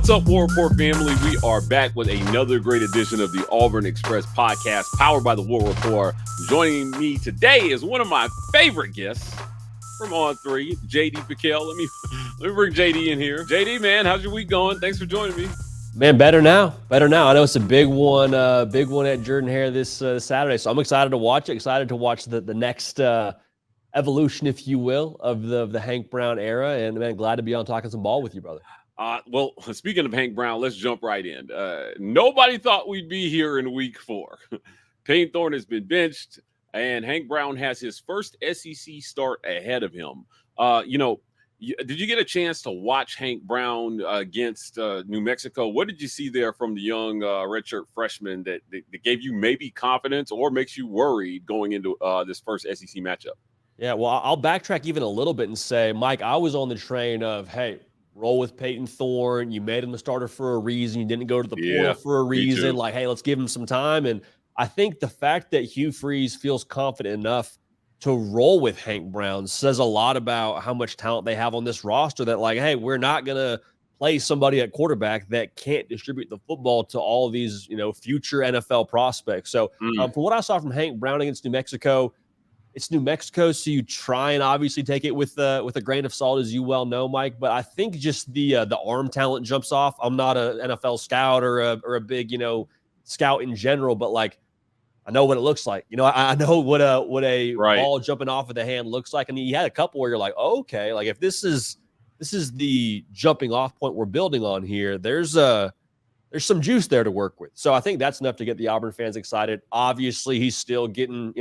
What's up, War Report family? We are back with another great edition of the Auburn Express podcast, powered by the War Report. Joining me today is one of my favorite guests from On3, JD Pickell. Let me bring JD in here. JD, man, how's your week going? Thanks for joining me. Man, better now. I know it's a big one at Jordan-Hare this Saturday. So I'm excited to watch it. Excited to watch the next evolution, if you will, of the Hank Brown era. And man, glad to be on talking some ball with you, brother. Well, speaking of Hank Brown, let's jump right in. Nobody thought we'd be here in week 4. Payne Thorne has been benched, and Hank Brown has his first SEC start ahead of him. Did you get a chance to watch Hank Brown against New Mexico? What did you see there from the young redshirt freshman that gave you maybe confidence or makes you worried going into this first SEC matchup? Yeah, well, I'll backtrack even a little bit and say, Mike, I was on the train of, hey, roll with Payton Thorne. You made him the starter for a reason. You didn't go to the portal for a reason. Like, hey, let's give him some time. And I think the fact that Hugh Freezes feels confident enough to roll with Hank Brown says a lot about how much talent they have on this roster that, like, hey, we're not going to play somebody at quarterback that can't distribute the football to all of these, future NFL prospects. So from what I saw from Hank Brown against New Mexico, it's New Mexico, so you try and obviously take it with a grain of salt, as you well know, Mike. But I think just the arm talent jumps off. I'm not an NFL scout or a big scout in general, but like I know what it looks like. I know what a ball jumping off of the hand looks like. And he had a couple where you're like, oh, okay, like if this is the jumping off point we're building on here, there's some juice there to work with. So I think that's enough to get the Auburn fans excited. Obviously, he's still getting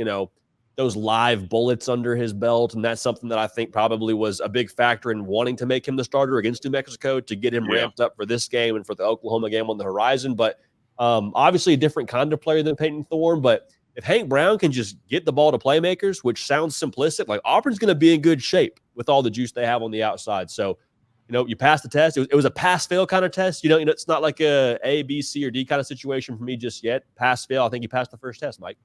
those live bullets under his belt. And that's something that I think probably was a big factor in wanting to make him the starter against New Mexico to get him ramped up for this game and for the Oklahoma game on the horizon. But obviously a different kind of player than Payton Thorne. But if Hank Brown can just get the ball to playmakers, which sounds simplistic, like Auburn's going to be in good shape with all the juice they have on the outside. So, you passed the test. It was a pass-fail kind of test. It's not like a B, C, or D kind of situation for me just yet. Pass-fail. I think you passed the first test, Mike.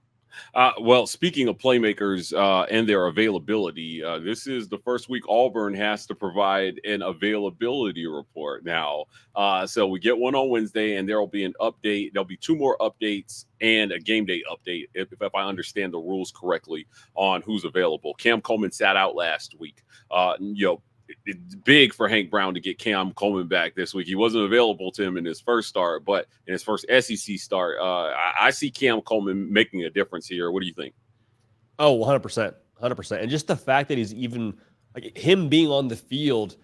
Well, speaking of playmakers and their availability, this is the first week Auburn has to provide an availability report now. So we get one on Wednesday, and there will be an update. There'll be 2 more updates and a game day update, if I understand the rules correctly, on who's available. Cam Coleman sat out last week. It's big for Hank Brown to get Cam Coleman back this week. He wasn't available to him in his first start, but in his first SEC start, I see Cam Coleman making a difference here. What do you think? Oh, 100%. 100%. And just the fact that he's even like him being on the field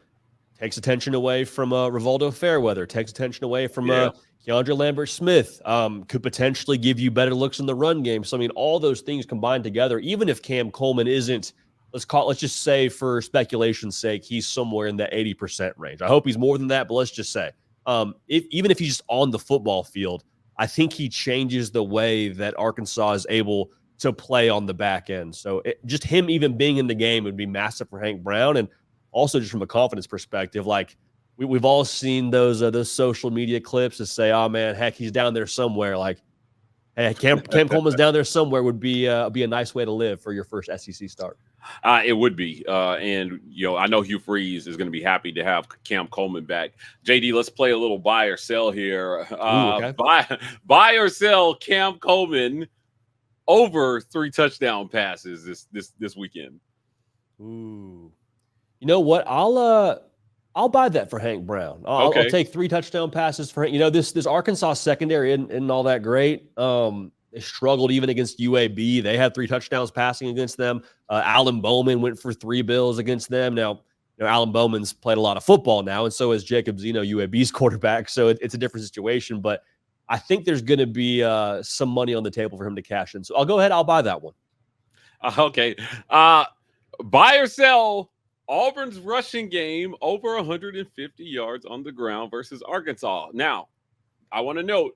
takes attention away from Rivaldo Fairweather, takes attention away from Keandre Lambert-Smith, could potentially give you better looks in the run game. So, I mean, all those things combined together, even if Cam Coleman isn't, let's just say for speculation's sake, he's somewhere in the 80% range. I hope he's more than that, but let's just say, even if he's just on the football field, I think he changes the way that Arkansas is able to play on the back end. So just him even being in the game would be massive for Hank Brown. And also just from a confidence perspective, like we've all seen those social media clips that say, oh man, heck, he's down there somewhere. Like, hey, Cam Coleman's down there somewhere would be a nice way to live for your first SEC start. It would be. And I know Hugh Freezes is going to be happy to have Cam Coleman back. JD, let's play a little buy or sell here. Okay. Buy or sell Cam Coleman over 3 touchdown passes this weekend. Ooh. You know what? I'll buy that for Hank Brown. I'll take 3 touchdown passes for Hank. This Arkansas secondary isn't all that great. They struggled even against UAB. They had 3 touchdowns passing against them. Alan Bowman went for 3 bills against them. Now, Alan Bowman's played a lot of football now, and so has Jacob Zeno, UAB's quarterback. So it's a different situation. But I think there's going to be some money on the table for him to cash in. So I'll go ahead. I'll buy that one. Okay. Buy or sell Auburn's rushing game over 150 yards on the ground versus Arkansas. Now, I want to note,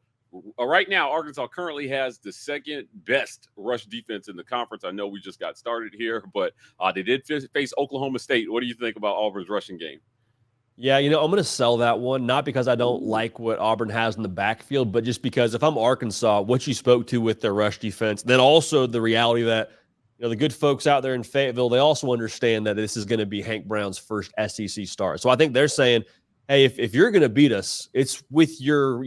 right now, Arkansas currently has the 2nd best rush defense in the conference. I know we just got started here, but they did face Oklahoma State. What do you think about Auburn's rushing game? Yeah, I'm going to sell that one, not because I don't like what Auburn has in the backfield, but just because if I'm Arkansas, what you spoke to with their rush defense, then also the reality that the good folks out there in Fayetteville, they also understand that this is going to be Hank Brown's first SEC start. So I think they're saying, hey, if you're going to beat us, it's with your,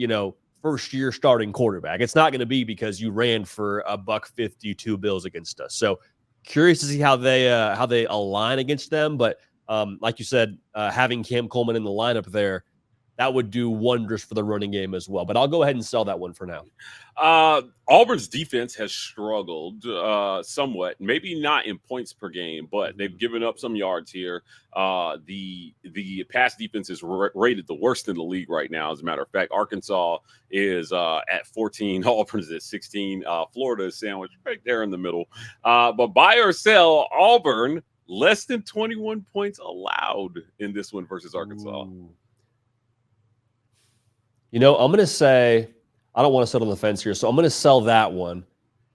first year starting quarterback. It's not going to be because you ran for $1.52 bills against us. So curious to see how they align against them. But like you said, having Cam Coleman in the lineup there, that would do wonders for the running game as well. But I'll go ahead and sell that one for now. Auburn's defense has struggled somewhat, maybe not in points per game, but they've given up some yards here. The pass defense is rated the worst in the league right now. As a matter of fact, Arkansas is at 14, Auburn's at 16. Florida is sandwiched right there in the middle. But buy or sell, Auburn, less than 21 points allowed in this one versus Arkansas. Ooh. I'm going to say, I don't want to sit on the fence here, so I'm going to sell that one,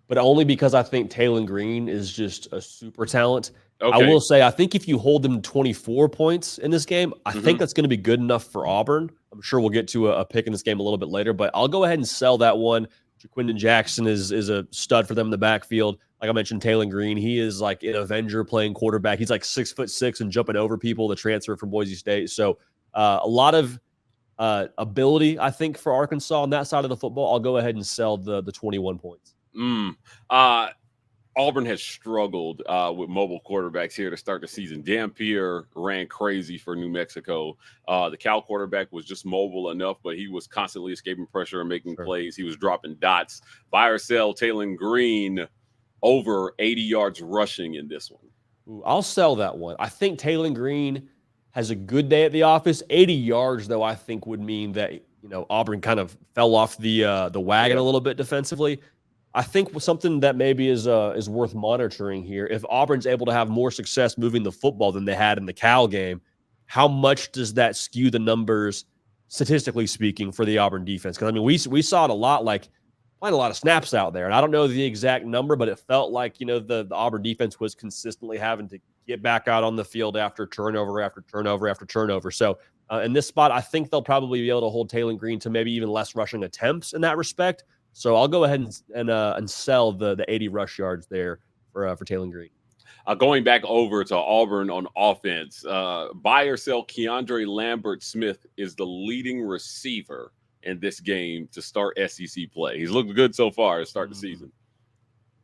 but only because I think Taylon Green is just a super talent. Okay. I will say, I think if you hold them to 24 points in this game, I think that's going to be good enough for Auburn. I'm sure we'll get to a pick in this game a little bit later, but I'll go ahead and sell that one. Jaquindon Jackson is a stud for them in the backfield. Like I mentioned, Taylon Green, he is like an Avenger playing quarterback. He's like 6'6" and jumping over people, the transfer from Boise State. So a lot of ability, I think, for Arkansas on that side of the football. I'll go ahead and sell the 21 points. Auburn has struggled with mobile quarterbacks here to start the season. Dampier ran crazy for New Mexico. The Cal quarterback was just mobile enough, but he was constantly escaping pressure and making plays. He was dropping dots. Buy or sell, Taylon Green over 80 yards rushing in this one. Ooh, I'll sell that one. I think Taylon Green has a good day at the office. 80 yards, though, I think would mean that Auburn kind of fell off the wagon a little bit defensively. I think something that maybe is worth monitoring here. If Auburn's able to have more success moving the football than they had in the Cal game, how much does that skew the numbers, statistically speaking, for the Auburn defense? Because I mean, we saw it a lot, like playing a lot of snaps out there, and I don't know the exact number, but it felt like the Auburn defense was consistently having to get back out on the field after turnover after turnover after turnover. So in this spot, I think they'll probably be able to hold Taylon Green to maybe even less rushing attempts in that respect. So I'll go ahead and sell the 80 rush yards there for Taylon Green. Going back over to Auburn on offense, buy or sell, Keandre Lambert-Smith is the leading receiver in this game to start SEC play. He's looked good so far to start the season.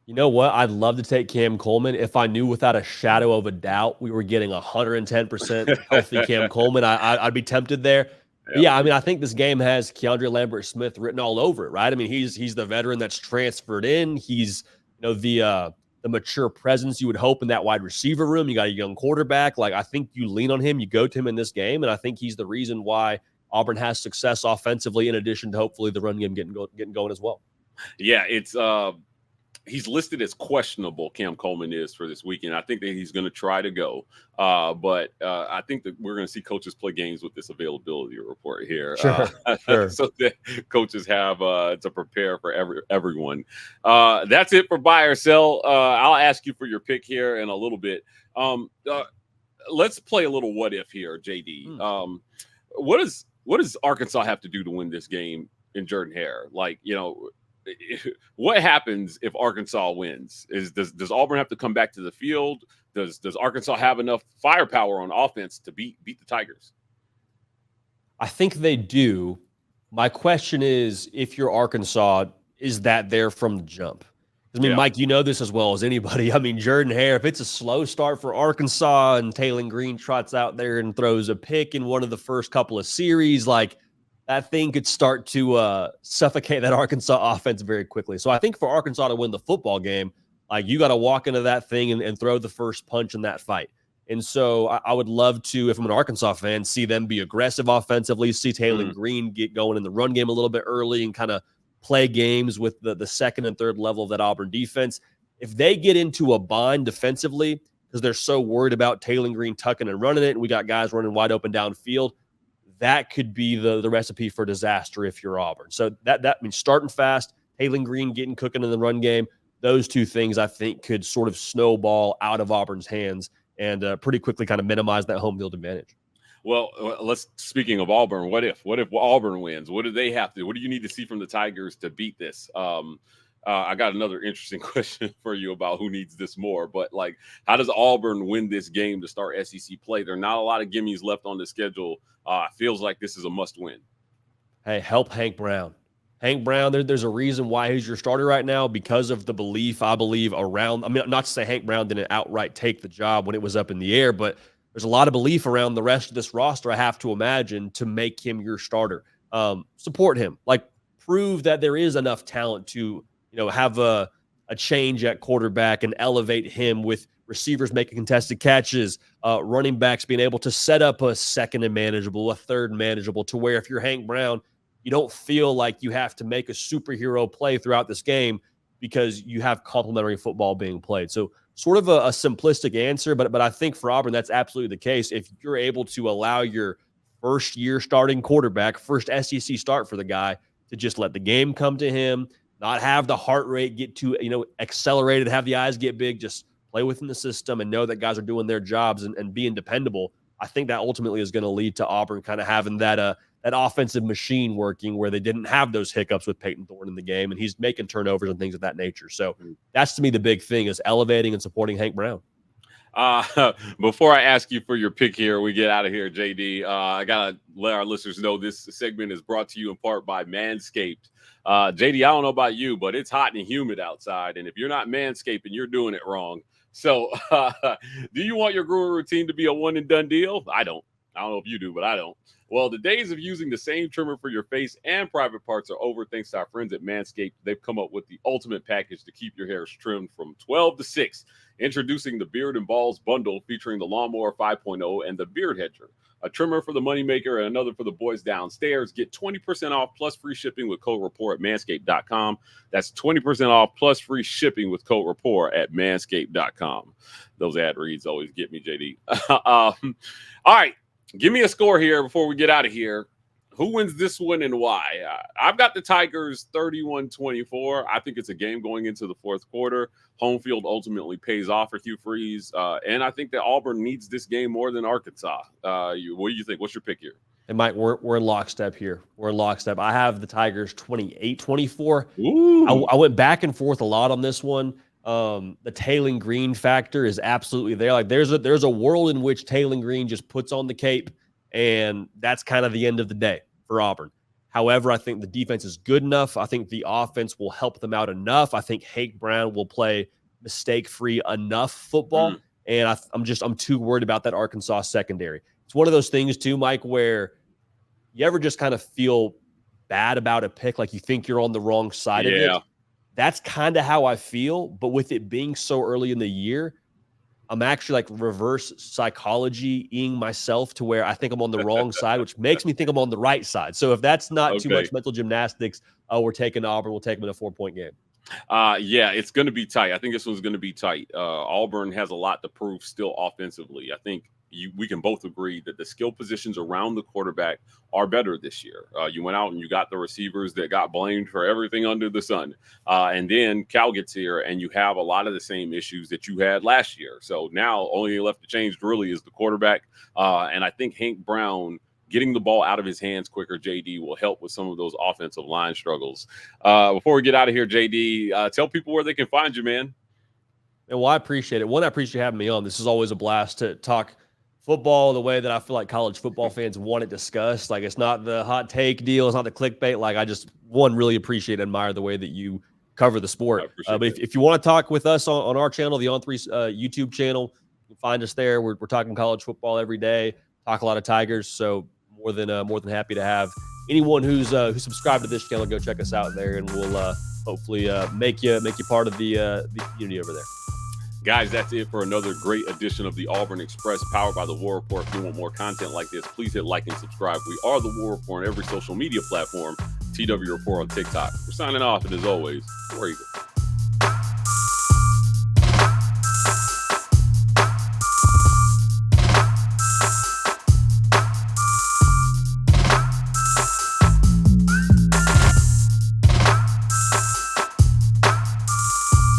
You know what? I'd love to take Cam Coleman if I knew without a shadow of a doubt we were getting 110% healthy Cam Coleman. I'd be tempted there. Yeah, I mean, I think this game has Keandre Lambert-Smith written all over it, right? I mean, he's the veteran that's transferred in. He's the mature presence you would hope in that wide receiver room. You got a young quarterback. Like, I think you lean on him, you go to him in this game, and I think he's the reason why Auburn has success offensively, in addition to hopefully the run game getting going as well. Yeah, it's he's listed as questionable. Cam Coleman is for this weekend. I think that he's going to try to go, but I think that we're going to see coaches play games with this availability report here. Sure. So that coaches have to prepare for everyone. That's it for buy or sell. I'll ask you for your pick here in a little bit. Let's play a little what if here, JD. What does Arkansas have to do to win this game in Jordan-Hare? Like, what happens if Arkansas wins? Does Auburn have to come back to the field? Does Arkansas have enough firepower on offense to beat the Tigers? I think they do. My question is, if you're Arkansas, is that there from the jump? I mean, Mike, you know this as well as anybody. I mean, Jordan-Hare, if it's a slow start for Arkansas and Taylon Green trots out there and throws a pick in one of the first couple of series, like, that thing could start to suffocate that Arkansas offense very quickly. So I think for Arkansas to win the football game, like, you got to walk into that thing and throw the first punch in that fight. And so I would love to, if I'm an Arkansas fan, see them be aggressive offensively, see Taylon Green get going in the run game a little bit early and kind of play games with the second and third level of that Auburn defense. If they get into a bind defensively because they're so worried about Taylon Green tucking and running it, and we got guys running wide open downfield, that could be the recipe for disaster if you're Auburn. So that means starting fast, Taylon Green getting cooking in the run game. Those two things I think could sort of snowball out of Auburn's hands and pretty quickly kind of minimize that home field advantage. Well, speaking of Auburn, what if Auburn wins? What do they have to do? What do you need to see from the Tigers to beat this? I got another interesting question for you about who needs this more. But like, how does Auburn win this game to start SEC play? There are not a lot of gimmies left on the schedule. Feels like this is a must win. Hey, help Hank Brown. Hank Brown, there's a reason why he's your starter right now because of the belief, I believe, around. I mean, not to say Hank Brown didn't outright take the job when it was up in the air, but there's a lot of belief around the rest of this roster, I have to imagine, to make him your starter. Support him. Like, prove that there is enough talent to, have a change at quarterback and elevate him with receivers making contested catches, running backs being able to set up a second and manageable, a third and manageable, to where if you're Hank Brown, you don't feel like you have to make a superhero play throughout this game because you have complementary football being played. So sort of a simplistic answer, but I think for Auburn, that's absolutely the case. If you're able to allow your first year starting quarterback, first SEC start for the guy, to just let the game come to him, not have the heart rate get too, accelerated, have the eyes get big, just play within the system and know that guys are doing their jobs and being dependable. I think that ultimately is going to lead to Auburn kind of having that offensive machine working where they didn't have those hiccups with Peyton Thorne in the game, and he's making turnovers and things of that nature. So that's, to me, the big thing is elevating and supporting Hank Brown. Before I ask you for your pick here, we get out of here, JD. I got to let our listeners know this segment is brought to you in part by Manscaped. JD, I don't know about you, but it's hot and humid outside, and if you're not manscaping, you're doing it wrong. So do you want your grooming routine to be a one-and-done deal? I don't know if you do, but I don't. Well, the days of using the same trimmer for your face and private parts are over thanks to our friends at Manscaped. They've come up with the ultimate package to keep your hairs trimmed from 12 to 6. Introducing the Beard and Balls bundle featuring the Lawnmower 5.0 and the Beard Hedger. A trimmer for the moneymaker and another for the boys downstairs. Get 20% off plus free shipping with code RAPPORT at manscaped.com. That's 20% off plus free shipping with code RAPPORT at manscaped.com. Those ad reads always get me, JD. All right. Give me a score here before we get out of here. Who wins this one and why? I've got the Tigers 31-24. I think it's a game going into the fourth quarter. Home field ultimately pays off for Hugh Freezes. And I think that Auburn needs this game more than Arkansas. What do you think? What's your pick here? And Mike, we're in lockstep here. We're in lockstep. I have the Tigers 28-24. I went back and forth a lot on this one. The Taylen Green factor is absolutely there. Like there's a world in which Taylen Green just puts on the cape, and that's kind of the end of the day for Auburn. However, I think the defense is good enough. I think the offense will help them out enough. I think Hank Brown will play mistake-free enough football, and I'm too worried about that Arkansas secondary. It's one of those things too, Mike, where you ever just kind of feel bad about a pick, like you think you're on the wrong side of it. That's kind of how I feel, but with it being so early in the year, I'm actually like reverse psychology-ing myself to where I think I'm on the wrong side, which makes me think I'm on the right side. So if that's not too much mental gymnastics, we're taking Auburn. We'll take them in a 4-point game. Yeah, it's going to be tight. I think this one's going to be tight. Auburn has a lot to prove still offensively. I think we can both agree that the skill positions around the quarterback are better this year. You went out and you got the receivers that got blamed for everything under the sun. And then Cal gets here and you have a lot of the same issues that you had last year. So now only left to change really is the quarterback. And I think Hank Brown getting the ball out of his hands quicker, JD, will help with some of those offensive line struggles. Before we get out of here, JD, tell people where they can find you, man. And well, I appreciate it. One, I appreciate having me on. This is always a blast to talk football the way that I feel like college football fans want it discussed. Like, it's not the hot take deal. It's not the clickbait. Like, I just, really appreciate and admire the way that you cover the sport. But if you want to talk with us on our channel, the On3 YouTube channel, you can find us there. We're talking college football every day, talk a lot of Tigers. So more than happy to have anyone who's subscribed to this channel go check us out there, and we'll hopefully make you part of the community over there. Guys, that's it for another great edition of the Auburn Express, powered by the War Report. If you want more content like this, please hit like and subscribe. We are the War Report on every social media platform. TW Report on TikTok. We're signing off, and as always, War Eagle.